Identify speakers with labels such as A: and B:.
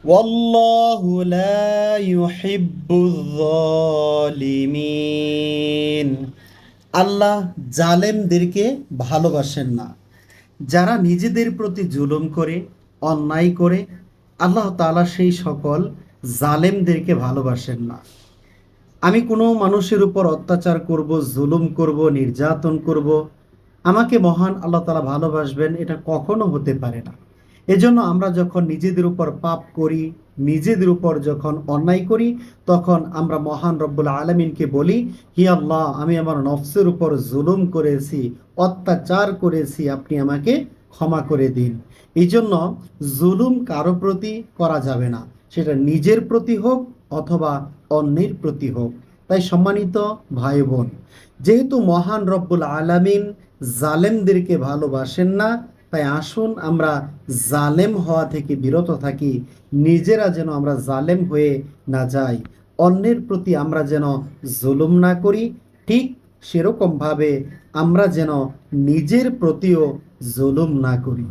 A: ওয়াল্লাহু লা ইউহিব্বুয যালিমিন। আল্লাহ জালেমদেরকে ভালোবাসেন না। যারা নিজেদের প্রতি জুলুম করে, অন্যায় করে, আল্লাহ তাআলা সেই সকল জালেমদেরকে ভালোবাসেন না। আমি কোনো মানুষের উপর অত্যাচার করব, জুলুম করব, নির্যাতন করব, আমাকে মহান আল্লাহ তাআলা ভালোবাসবেন এটা কখনো হতে পারে না। এজন্য আমরা যখন নিজেদের উপর পাপ করি, নিজেদের উপর যখন অন্যায় করি, তখন আমরা মহান রব্বুল আলামিনকে বলি, হি আল্লাহ, আমি আমার নফসের উপর জুলুম করেছি, অত্যাচার করেছি, আপনি আমাকে ক্ষমা করে দিন। এই জন্য জুলুম কারো প্রতি করা যাবে না, সেটা নিজের প্রতি হোক অথবা অন্যের প্রতি হোক। তাই সম্মানিত ভাই বোন, যেহেতু মহান রব্বুল আলামিন জালেমদেরকে ভালোবাসেন না, তাই আসুন আমরা জালেম হওয়া থেকে বিরত থাকি। নিজেরা যেন আমরা জালেম হয়ে না যাই, অন্যের প্রতি আমরা যেন জুলুম না করি, ঠিক সেরকমভাবে আমরা যেন নিজের প্রতিও জুলুম না করি।